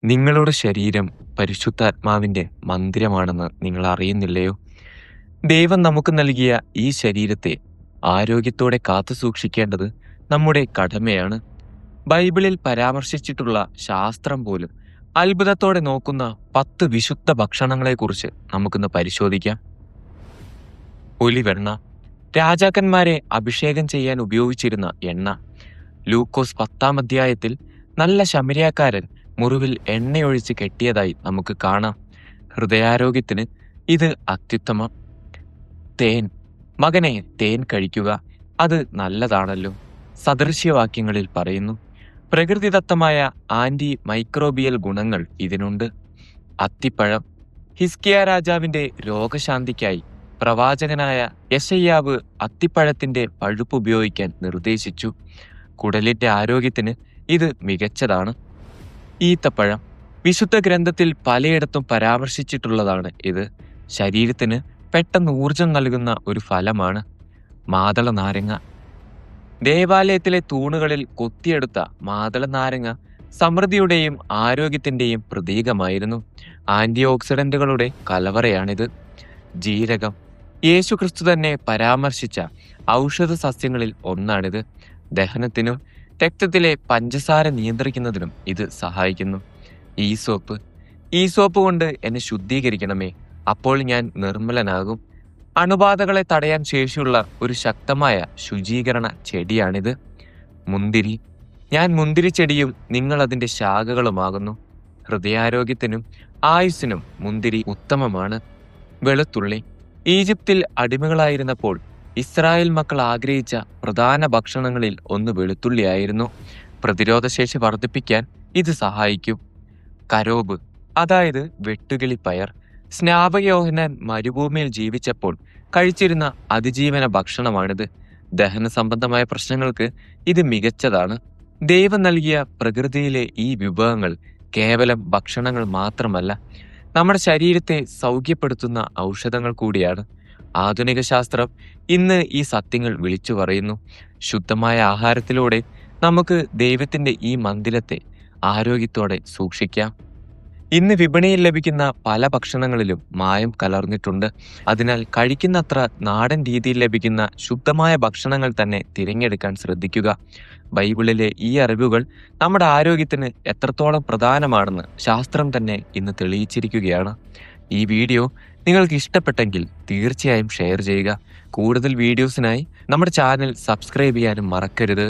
നിങ്ങളുടെ ശരീരം പരിശുദ്ധാത്മാവിന്റെ മന്ദിരമാണെന്ന് നിങ്ങൾ അറിയുന്നില്ലയോ? ദൈവം നമുക്ക് നൽകിയ ഈ ശരീരത്തെ ആരോഗ്യത്തോടെ കാത്തുസൂക്ഷിക്കേണ്ടത് നമ്മുടെ കടമയാണ്. ബൈബിളിൽ പരാമർശിച്ചിട്ടുള്ള ശാസ്ത്രം പോലും അത്ഭുതത്തോടെ നോക്കുന്ന 10 വിശുദ്ധ ഭക്ഷണങ്ങളെക്കുറിച്ച് നമുക്കിന്ന് പരിശോധിക്കാം. ഒലിവെണ്ണ, രാജാക്കന്മാരെ അഭിഷേകം ചെയ്യാൻ ഉപയോഗിച്ചിരുന്ന എണ്ണ. ലൂക്കോസ് 10-ാം അധ്യായത്തിൽ നല്ല ശമരിയാക്കാരൻ മുറിവിൽ എണ്ണയൊഴിച്ച് കെട്ടിയതായി നമുക്ക് കാണാം. ഹൃദയാരോഗ്യത്തിന് ഇത് അത്യുത്തമം. തേൻ, മകനെ തേൻ കഴിക്കുക, അത് നല്ലതാണല്ലോ. സദൃശ്യവാക്യങ്ങളിൽ പറയുന്നു. പ്രകൃതിദത്തമായ ആന്റി മൈക്രോബിയൽ ഗുണങ്ങൾ ഇതിനുണ്ട്. അത്തിപ്പഴം, ഹിസ്കിയ രാജാവിന്റെ രോഗശാന്തിക്കായി പ്രവാചകനായ യെശയ്യാവ് അത്തിപ്പഴത്തിന്റെ പഴുപ്പ് ഉപയോഗിക്കാൻ നിർദ്ദേശിച്ചു. കുടലിന്റെ ആരോഗ്യത്തിന് ഇത് മികച്ചതാണ്. ഈത്തപ്പഴം, വിശുദ്ധ ഗ്രന്ഥത്തിൽ പലയിടത്തും പരാമർശിച്ചിട്ടുള്ളതാണ് ഇത്. ശരീരത്തിന് പെട്ടെന്ന് ഊർജം നൽകുന്ന ഒരു ഫലമാണ്. മാതള നാരങ്ങ, ദേവാലയത്തിലെ തൂണുകളിൽ കൊത്തിയെടുത്ത മാതള നാരങ്ങ സമൃദ്ധിയുടെയും ആരോഗ്യത്തിന്റെയും പ്രതീകമായിരുന്നു. ആന്റി ഓക്സിഡന്റുകളുടെ കലവറയാണിത്. ജീരകം, യേശുക്രിസ്തു തന്നെ പരാമർശിച്ച ഔഷധ സസ്യങ്ങളിൽ ഒന്നാണിത്. ദഹനത്തിനും രക്തത്തിലെ പഞ്ചസാര നിയന്ത്രിക്കുന്നതിനും ഇത് സഹായിക്കുന്നു. ഈസോപ്പ് കൊണ്ട് എന്നെ ശുദ്ധീകരിക്കണമേ, അപ്പോൾ ഞാൻ നിർമ്മലനാകും. അണുബാധകളെ തടയാൻ ശേഷിയുള്ള ഒരു ശക്തമായ ശുചീകരണ ചെടിയാണിത്. മുന്തിരി, ഞാൻ മുന്തിരിച്ചെടിയും നിങ്ങൾ അതിന്റെ ശാഖകളുമാകുന്നു. ഹൃദയാരോഗ്യത്തിനും ആയുസ്സിനും മുന്തിരി ഉത്തമമാണ്. വെളുത്തുള്ളി, ഈജിപ്തിൽ അടിമകളായിരുന്നപ്പോൾ ഇസ്രായേൽ മക്കൾ ആഗ്രഹിച്ച പ്രധാന ഭക്ഷണങ്ങളിൽ ഒന്ന് വെളുത്തുള്ളിയായിരുന്നു. പ്രതിരോധശേഷി വർദ്ധിപ്പിക്കാൻ ഇത് സഹായിക്കും. കരോബ്, അതായത് വെട്ടുകിളിപ്പയർ, സ്നാപകയോഹന്നാൻ മരുഭൂമിയിൽ ജീവിച്ചപ്പോൾ കഴിച്ചിരുന്ന അതിജീവന ഭക്ഷണമാണിത്. ദഹന സംബന്ധമായ പ്രശ്നങ്ങൾക്ക് ഇത് മികച്ചതാണ്. ദൈവം നൽകിയ പ്രകൃതിയിലെ ഈ വിഭവങ്ങൾ കേവലം ഭക്ഷണങ്ങൾ മാത്രമല്ല, നമ്മുടെ ശരീരത്തെ സൗഖ്യപ്പെടുത്തുന്ന ഔഷധങ്ങൾ കൂടിയാണ്. ആധുനിക ശാസ്ത്രം ഇന്ന് ഈ സത്യങ്ങൾ വിളിച്ചു പറയുന്നു. ശുദ്ധമായ ആഹാരത്തിലൂടെ നമുക്ക് ദൈവത്തിന്റെ ഈ മന്ദിരത്തെ ആരോഗ്യത്തോടെ സൂക്ഷിക്കാം. ഇന്ന് വിപണിയിൽ ലഭിക്കുന്ന പല ഭക്ഷണങ്ങളിലും മായം കലർന്നിട്ടുണ്ട്. അതിനാൽ കഴിക്കുന്നത്ര നാടൻ രീതിയിൽ ലഭിക്കുന്ന ശുദ്ധമായ ഭക്ഷണങ്ങൾ തന്നെ തിരഞ്ഞെടുക്കാൻ ശ്രദ്ധിക്കുക. ബൈബിളിലെ ഈ അറിവുകൾ നമ്മുടെ ആരോഗ്യത്തിന് എത്രത്തോളം പ്രധാനമാണെന്ന് ശാസ്ത്രം തന്നെ ഇന്ന് തെളിയിച്ചിരിക്കുകയാണ്. ഈ വീഡിയോ നിങ്ങൾക്ക് ഇഷ്ടപ്പെട്ടെങ്കിൽ തീർച്ചയായും ഷെയർ ചെയ്യുക. കൂടുതൽ വീഡിയോസിനായി നമ്മുടെ ചാനൽ സബ്സ്ക്രൈബ് ചെയ്യാനും മറക്കരുത്.